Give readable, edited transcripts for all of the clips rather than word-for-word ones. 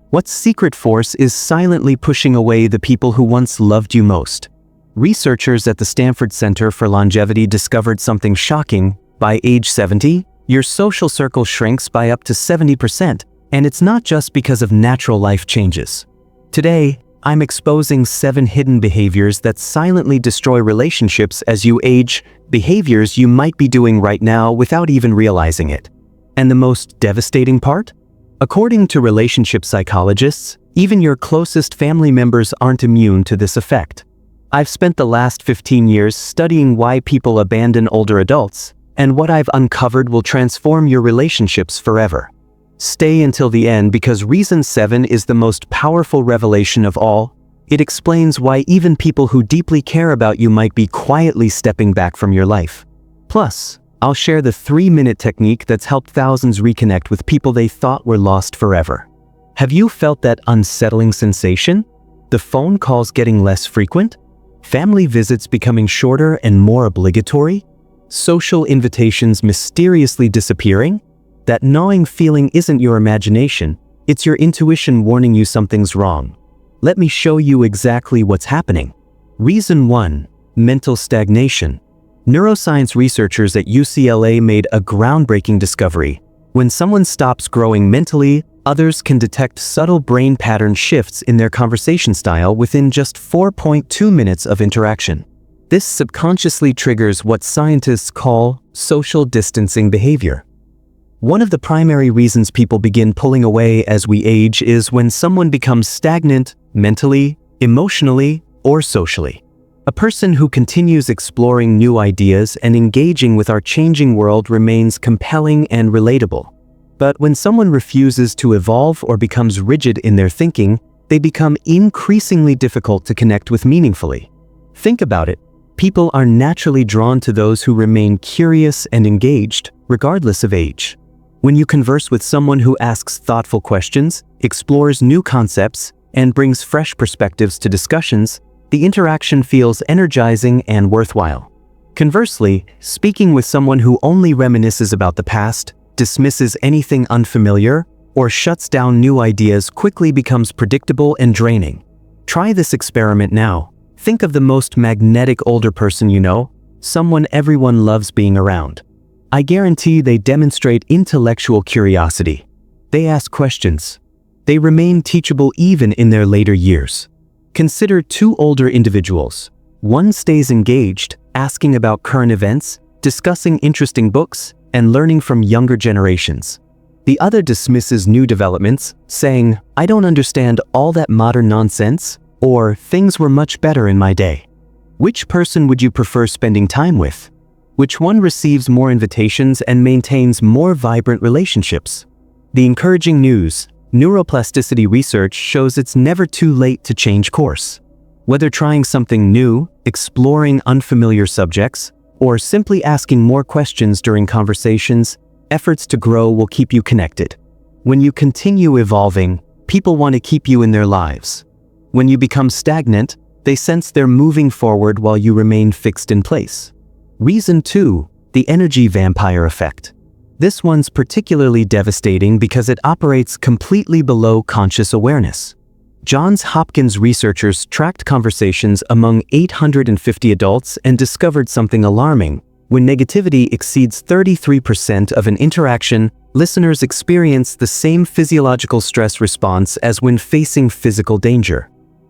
What secret force is silently pushing away the people who once loved you most? Researchers at the Stanford Center for Longevity discovered something shocking. By age 70, your social circle shrinks by up to 70%, and it's not just because of natural life changes. Today, I'm exposing 7 hidden behaviors that silently destroy relationships as you age, behaviors you might be doing right now without even realizing it. And the most devastating part? According to relationship psychologists, even your closest family members aren't immune to this effect. I've spent the last 15 years studying why people abandon older adults, and what I've uncovered will transform your relationships forever. Stay until the end because reason 7 is the most powerful revelation of all. It explains why even people who deeply care about you might be quietly stepping back from your life. Plus, I'll share the 3-minute technique that's helped thousands reconnect with people they thought were lost forever. Have you felt that unsettling sensation? The phone calls getting less frequent? Family visits becoming shorter and more obligatory? Social invitations mysteriously disappearing? That gnawing feeling isn't your imagination, it's your intuition warning you something's wrong. Let me show you exactly what's happening. Reason 1. Mental stagnation. Neuroscience researchers at UCLA made a groundbreaking discovery. When someone stops growing mentally, others can detect subtle brain pattern shifts in their conversation style within just 4.2 minutes of interaction. This subconsciously triggers what scientists call social distancing behavior. One of the primary reasons people begin pulling away as we age is when someone becomes stagnant mentally, emotionally, or socially. A person who continues exploring new ideas and engaging with our changing world remains compelling and relatable. But when someone refuses to evolve or becomes rigid in their thinking, they become increasingly difficult to connect with meaningfully. Think about it. People are naturally drawn to those who remain curious and engaged, regardless of age. When you converse with someone who asks thoughtful questions, explores new concepts, and brings fresh perspectives to discussions, the interaction feels energizing and worthwhile. Conversely, speaking with someone who only reminisces about the past, dismisses anything unfamiliar, or shuts down new ideas quickly becomes predictable and draining. Try this experiment now. Think of the most magnetic older person you know, someone everyone loves being around. I guarantee they demonstrate intellectual curiosity. They ask questions. They remain teachable even in their later years. Consider 2 older individuals. One stays engaged, asking about current events, discussing interesting books, and learning from younger generations. The other dismisses new developments, saying, "I don't understand all that modern nonsense," or "things were much better in my day." Which person would you prefer spending time with? Which one receives more invitations and maintains more vibrant relationships? The encouraging news: neuroplasticity research shows it's never too late to change course. Whether trying something new, exploring unfamiliar subjects, or simply asking more questions during conversations, efforts to grow will keep you connected. When you continue evolving, people want to keep you in their lives. When you become stagnant, they sense they're moving forward while you remain fixed in place. Reason 2. The energy vampire effect. This one's particularly devastating because it operates completely below conscious awareness. Johns Hopkins researchers tracked conversations among 850 adults and discovered something alarming. When negativity exceeds 33% of an interaction, listeners experience the same physiological stress response as when facing physical danger.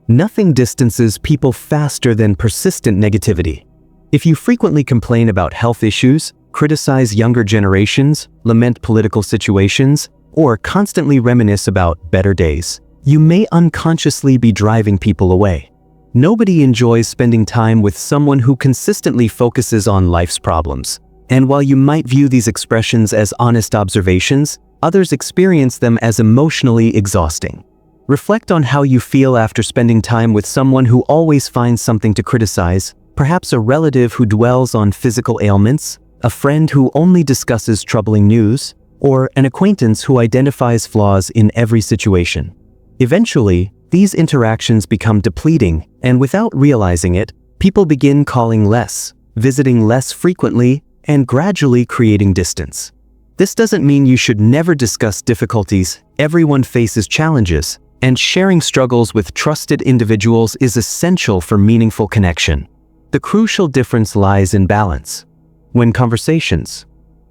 Nothing distances people faster than persistent negativity. If you frequently complain about health issues, criticize younger generations, lament political situations, or constantly reminisce about better days, you may unconsciously be driving people away. Nobody enjoys spending time with someone who consistently focuses on life's problems. And while you might view these expressions as honest observations, others experience them as emotionally exhausting. Reflect on how you feel after spending time with someone who always finds something to criticize, perhaps a relative who dwells on physical ailments, a friend who only discusses troubling news, or an acquaintance who identifies flaws in every situation. Eventually, these interactions become depleting, and without realizing it, people begin calling less, visiting less frequently, and gradually creating distance. This doesn't mean you should never discuss difficulties. Everyone faces challenges. and sharing struggles with trusted individuals is essential for meaningful connection. The crucial difference lies in balance. When conversations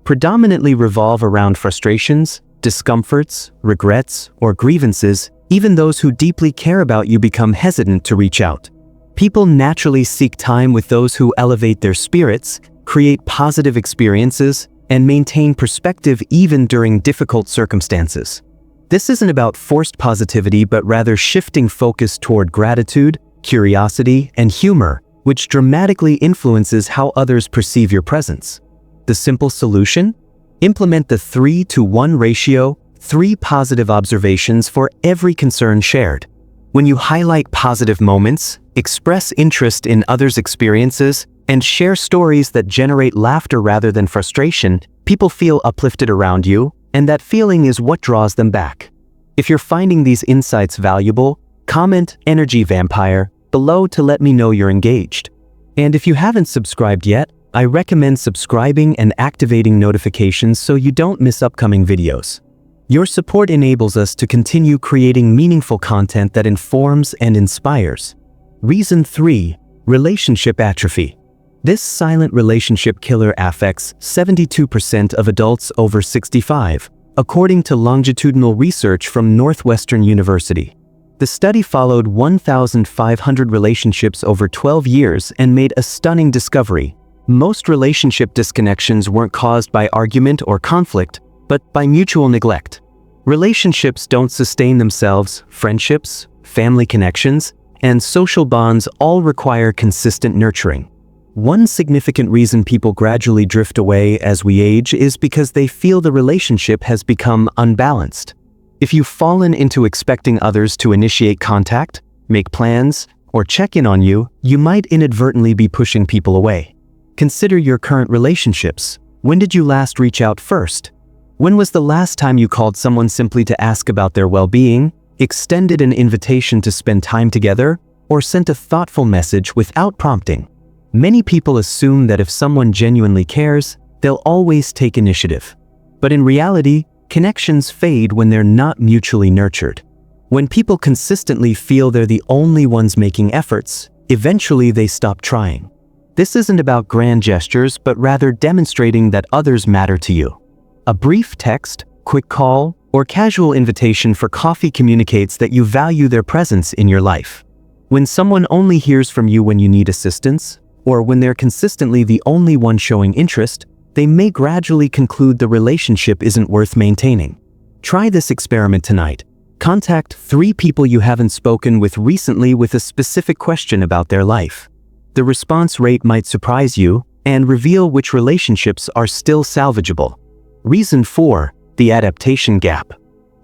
predominantly revolve around frustrations, discomforts, regrets, or grievances, even those who deeply care about you become hesitant to reach out. People naturally seek time with those who elevate their spirits, create positive experiences, and maintain perspective even during difficult circumstances. This isn't about forced positivity but rather shifting focus toward gratitude, curiosity, and humor, which dramatically influences how others perceive your presence. The simple solution? Implement the 3-to-1 ratio, 3 positive observations for every concern shared. When you highlight positive moments, express interest in others' experiences, and share stories that generate laughter rather than frustration, people feel uplifted around you, and that feeling is what draws them back. If you're finding these insights valuable, comment "Energy Vampire" below to let me know you're engaged. And if you haven't subscribed yet, I recommend subscribing and activating notifications so you don't miss upcoming videos. Your support enables us to continue creating meaningful content that informs and inspires. Reason 3. Relationship atrophy. This silent relationship killer affects 72% of adults over 65, according to longitudinal research from Northwestern University. The study followed 1,500 relationships over 12 years and made a stunning discovery. Most relationship disconnections weren't caused by argument or conflict, but by mutual neglect. Relationships don't sustain themselves. Friendships, family connections, and social bonds all require consistent nurturing. One significant reason people gradually drift away as we age is because they feel the relationship has become unbalanced. If you've fallen into expecting others to initiate contact, make plans, or check in on you, you might inadvertently be pushing people away. Consider your current relationships. When did you last reach out first? When was the last time you called someone simply to ask about their well-being, extended an invitation to spend time together, or sent a thoughtful message without prompting? Many people assume that if someone genuinely cares, they'll always take initiative. But in reality, connections fade when they're not mutually nurtured. When people consistently feel they're the only ones making efforts, eventually they stop trying. This isn't about grand gestures, but rather demonstrating that others matter to you. A brief text, quick call, or casual invitation for coffee communicates that you value their presence in your life. When someone only hears from you when you need assistance, or when they're consistently the only one showing interest, they may gradually conclude the relationship isn't worth maintaining. Try this experiment tonight. Contact 3 people you haven't spoken with recently with a specific question about their life. The response rate might surprise you and reveal which relationships are still salvageable. Reason 4. The adaptation gap.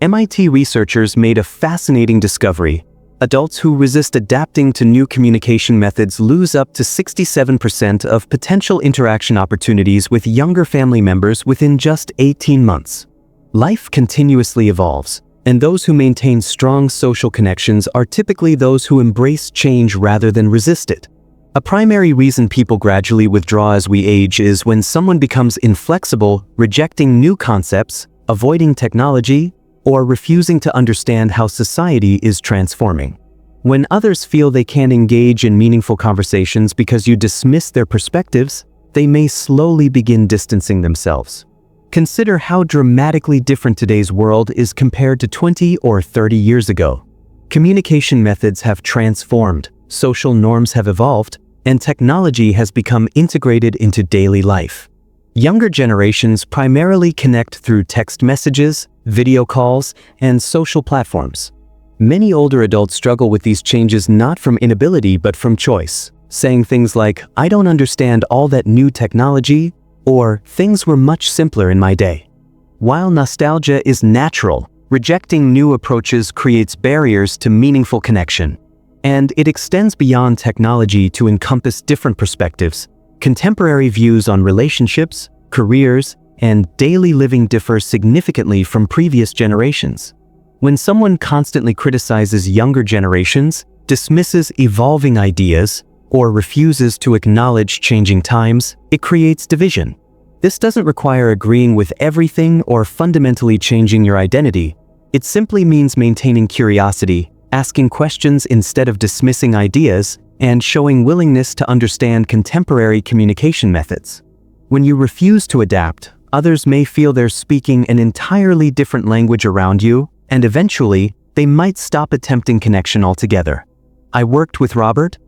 MIT researchers made a fascinating discovery. Adults who resist adapting to new communication methods lose up to 67% of potential interaction opportunities with younger family members within just 18 months. Life continuously evolves, and those who maintain strong social connections are typically those who embrace change rather than resist it. A primary reason people gradually withdraw as we age is when someone becomes inflexible, rejecting new concepts, avoiding technology, or refusing to understand how society is transforming. When others feel they can't engage in meaningful conversations because you dismiss their perspectives, they may slowly begin distancing themselves. Consider how dramatically different today's world is compared to 20 or 30 years ago. Communication methods have transformed, social norms have evolved, and technology has become integrated into daily life. Younger generations primarily connect through text messages, video calls, and social platforms. Many older adults struggle with these changes not from inability but from choice, saying things like, "I don't understand all that new technology," or "things were much simpler in my day." While nostalgia is natural, rejecting new approaches creates barriers to meaningful connection. And it extends beyond technology to encompass different perspectives. Contemporary views on relationships, careers, and daily living differ significantly from previous generations. When someone constantly criticizes younger generations, dismisses evolving ideas, or refuses to acknowledge changing times, it creates division. This doesn't require agreeing with everything or fundamentally changing your identity. It simply means maintaining curiosity, asking questions instead of dismissing ideas, and showing willingness to understand contemporary communication methods. When you refuse to adapt, others may feel they're speaking an entirely different language around you, and eventually, they might stop attempting connection altogether. I worked with Robert,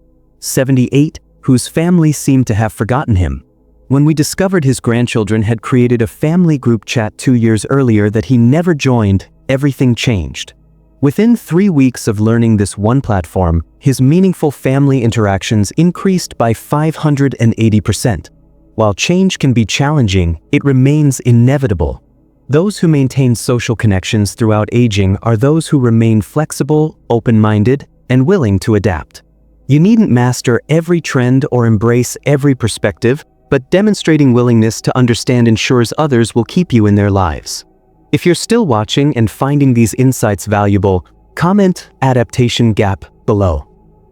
78, whose family seemed to have forgotten him. When we discovered his grandchildren had created a family group chat 2 years earlier that he never joined, everything changed. Within 3 weeks of learning this one platform, his meaningful family interactions increased by 580%. While change can be challenging, it remains inevitable. Those who maintain social connections throughout aging are those who remain flexible, open-minded, and willing to adapt. You needn't master every trend or embrace every perspective, but demonstrating willingness to understand ensures others will keep you in their lives. If you're still watching and finding these insights valuable, comment "adaptation gap" below.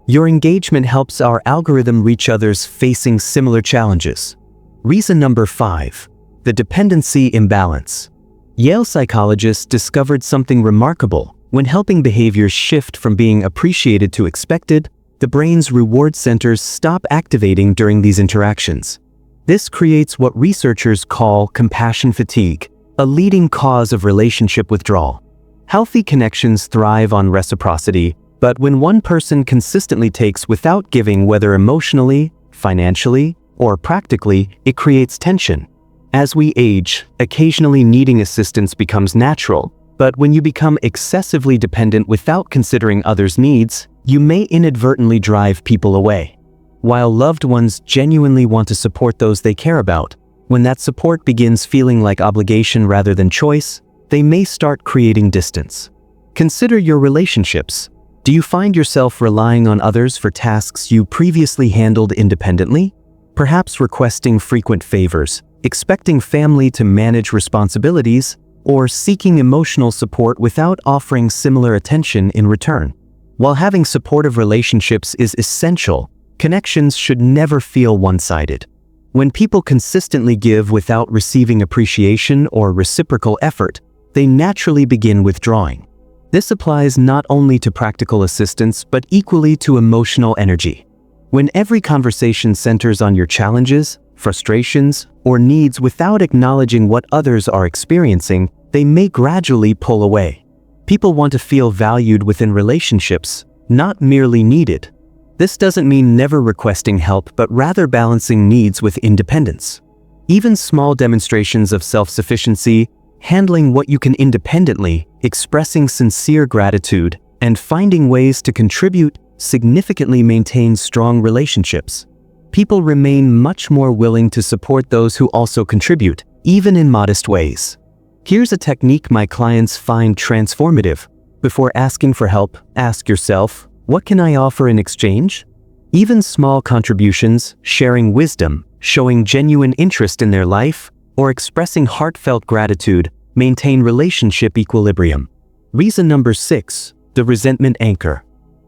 Your engagement helps our algorithm reach others facing similar challenges. Reason number 5. The dependency imbalance. Yale psychologists discovered something remarkable. When helping behaviors shift from being appreciated to expected, the brain's reward centers stop activating during these interactions. This creates what researchers call compassion fatigue, a leading cause of relationship withdrawal. Healthy connections thrive on reciprocity, but when one person consistently takes without giving, whether emotionally, financially, or practically, it creates tension. As we age, occasionally needing assistance becomes natural, but when you become excessively dependent without considering others' needs, you may inadvertently drive people away. While loved ones genuinely want to support those they care about, when that support begins feeling like obligation rather than choice, they may start creating distance. Consider your relationships. Do you find yourself relying on others for tasks you previously handled independently? Perhaps requesting frequent favors, expecting family to manage responsibilities, or seeking emotional support without offering similar attention in return. While having supportive relationships is essential, connections should never feel one-sided. When people consistently give without receiving appreciation or reciprocal effort, they naturally begin withdrawing. This applies not only to practical assistance but equally to emotional energy. When every conversation centers on your challenges, frustrations, or needs without acknowledging what others are experiencing, they may gradually pull away. People want to feel valued within relationships, not merely needed. This doesn't mean never requesting help, but rather balancing needs with independence. Even small demonstrations of self-sufficiency, handling what you can independently, expressing sincere gratitude, and finding ways to contribute significantly maintain strong relationships. People remain much more willing to support those who also contribute, even in modest ways. Here's a technique my clients find transformative. Before asking for help, ask yourself, what can I offer in exchange? Even small contributions, sharing wisdom, showing genuine interest in their life, or expressing heartfelt gratitude maintain relationship equilibrium. Reason number 6, the resentment anchor.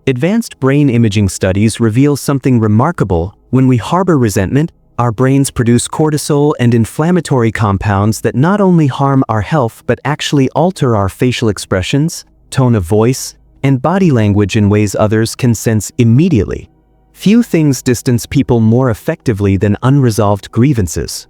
Advanced brain imaging studies reveal something remarkable. When we harbor resentment, our brains produce cortisol and inflammatory compounds that not only harm our health but actually alter our facial expressions, tone of voice, and body language in ways others can sense immediately. Few things distance people more effectively than unresolved grievances.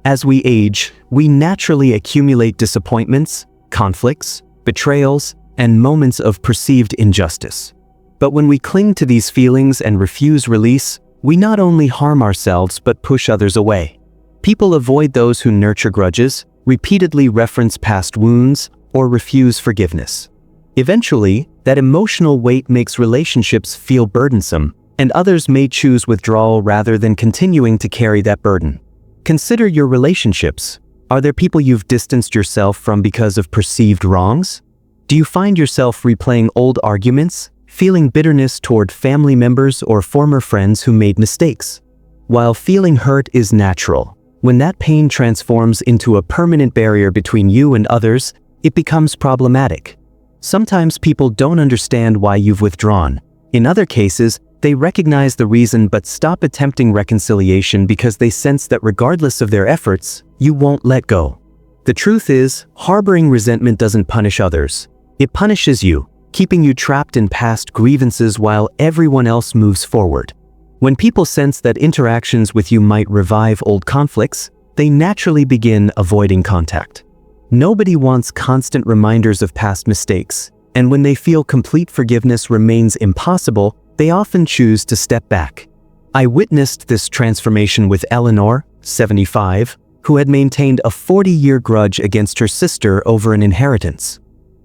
As we age, we naturally accumulate disappointments, conflicts, betrayals, and moments of perceived injustice. But when we cling to these feelings and refuse release, we not only harm ourselves but push others away. People avoid those who nurture grudges, repeatedly reference past wounds, or refuse forgiveness. Eventually, that emotional weight makes relationships feel burdensome, and others may choose withdrawal rather than continuing to carry that burden. Consider your relationships. Are there people you've distanced yourself from because of perceived wrongs? Do you find yourself replaying old arguments, feeling bitterness toward family members or former friends who made mistakes? While feeling hurt is natural, when that pain transforms into a permanent barrier between you and others, it becomes problematic. Sometimes people don't understand why you've withdrawn. In other cases, they recognize the reason but stop attempting reconciliation because they sense that regardless of their efforts, you won't let go. The truth is, harboring resentment doesn't punish others. It punishes you, keeping you trapped in past grievances while everyone else moves forward. When people sense that interactions with you might revive old conflicts, they naturally begin avoiding contact. Nobody wants constant reminders of past mistakes, and when they feel complete forgiveness remains impossible, they often choose to step back. I witnessed this transformation with Eleanor, 75, who had maintained a 40-year grudge against her sister over an inheritance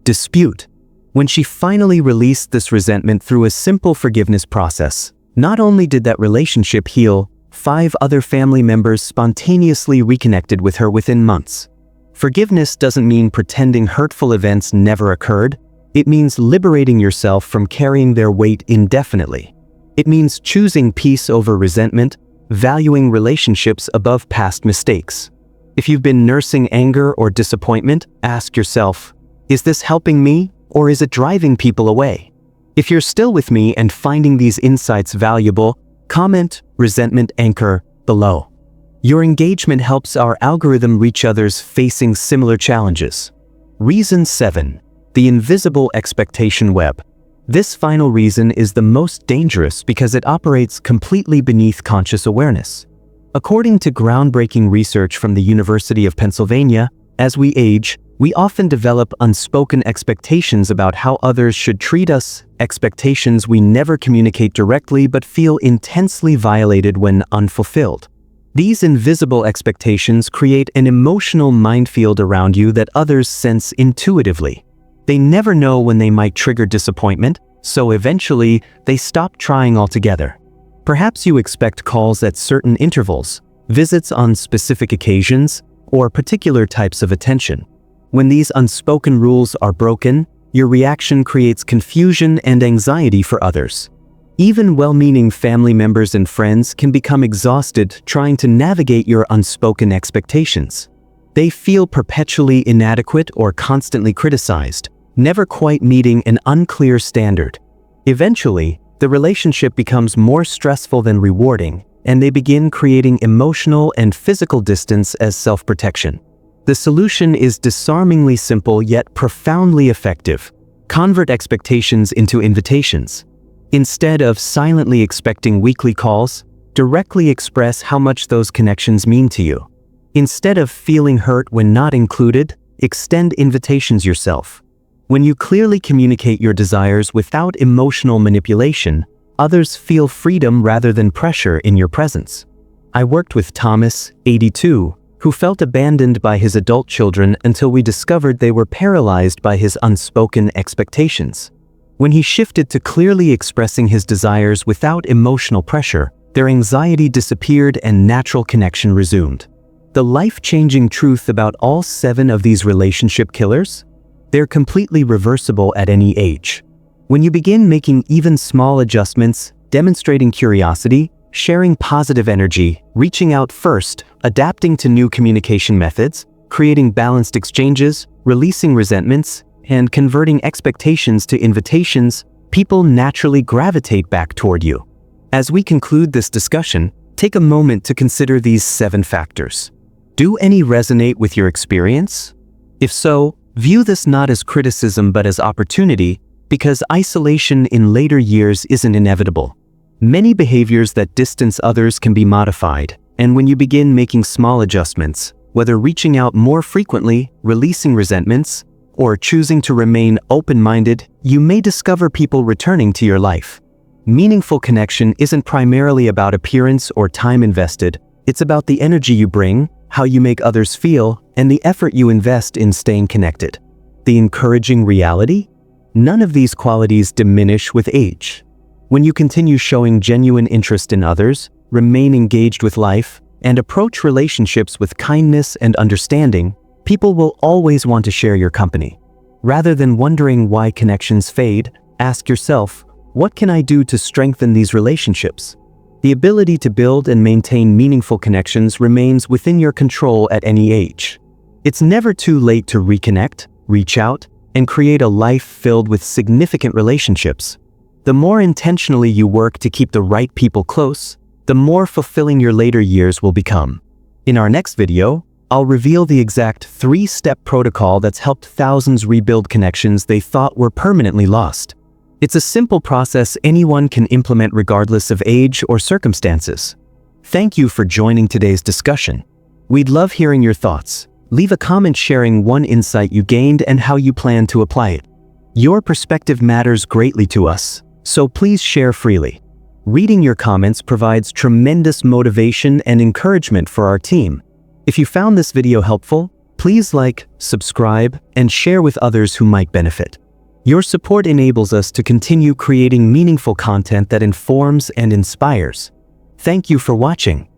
dispute. When she finally released this resentment through a simple forgiveness process, not only did that relationship heal, 5 other family members spontaneously reconnected with her within months. Forgiveness doesn't mean pretending hurtful events never occurred. It means liberating yourself from carrying their weight indefinitely. It means choosing peace over resentment, valuing relationships above past mistakes. If you've been nursing anger or disappointment, ask yourself, is this helping me, or is it driving people away? If you're still with me and finding these insights valuable, comment resentment anchor below. Your engagement helps our algorithm reach others facing similar challenges. Reason 7. The invisible expectation web. This final reason is the most dangerous because it operates completely beneath conscious awareness. According to groundbreaking research from the University of Pennsylvania, as we age, we often develop unspoken expectations about how others should treat us, expectations we never communicate directly but feel intensely violated when unfulfilled. These invisible expectations create an emotional minefield around you that others sense intuitively. They never know when they might trigger disappointment, so eventually they stop trying altogether. Perhaps you expect calls at certain intervals, visits on specific occasions, or particular types of attention. When these unspoken rules are broken, your reaction creates confusion and anxiety for others. Even well-meaning family members and friends can become exhausted trying to navigate your unspoken expectations. They feel perpetually inadequate or constantly criticized, never quite meeting an unclear standard. Eventually, the relationship becomes more stressful than rewarding, and they begin creating emotional and physical distance as self-protection. The solution is disarmingly simple yet profoundly effective. Convert expectations into invitations. Instead of silently expecting weekly calls, directly express how much those connections mean to you. Instead of feeling hurt when not included, extend invitations yourself. When you clearly communicate your desires without emotional manipulation, others feel freedom rather than pressure in your presence. I worked with Thomas, 82, who felt abandoned by his adult children until we discovered they were paralyzed by his unspoken expectations. When he shifted to clearly expressing his desires without emotional pressure, their anxiety disappeared and natural connection resumed. The life-changing truth about all 7 of these relationship killers? They're completely reversible at any age. When you begin making even small adjustments, demonstrating curiosity, sharing positive energy, reaching out first, adapting to new communication methods, creating balanced exchanges, releasing resentments, and converting expectations to invitations, people naturally gravitate back toward you. As we conclude this discussion, take a moment to consider these 7 factors. Do any resonate with your experience? If so, view this not as criticism but as opportunity, because isolation in later years isn't inevitable. Many behaviors that distance others can be modified, and when you begin making small adjustments, whether reaching out more frequently, releasing resentments, or choosing to remain open-minded, you may discover people returning to your life. Meaningful connection isn't primarily about appearance or time invested, it's about the energy you bring, how you make others feel, and the effort you invest in staying connected. The encouraging reality? None of these qualities diminish with age. When you continue showing genuine interest in others, remain engaged with life, and approach relationships with kindness and understanding, people will always want to share your company. Rather than wondering why connections fade, ask yourself, what can I do to strengthen these relationships? The ability to build and maintain meaningful connections remains within your control at any age. It's never too late to reconnect, reach out, and create a life filled with significant relationships. The more intentionally you work to keep the right people close, the more fulfilling your later years will become. In our next video, I'll reveal the exact 3-step protocol that's helped thousands rebuild connections they thought were permanently lost. It's a simple process anyone can implement regardless of age or circumstances. Thank you for joining today's discussion. We'd love hearing your thoughts. Leave a comment sharing one insight you gained and how you plan to apply it. Your perspective matters greatly to us, so please share freely. Reading your comments provides tremendous motivation and encouragement for our team. If you found this video helpful, please like, subscribe, and share with others who might benefit. Your support enables us to continue creating meaningful content that informs and inspires. Thank you for watching.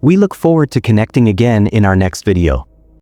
We look forward to connecting again in our next video.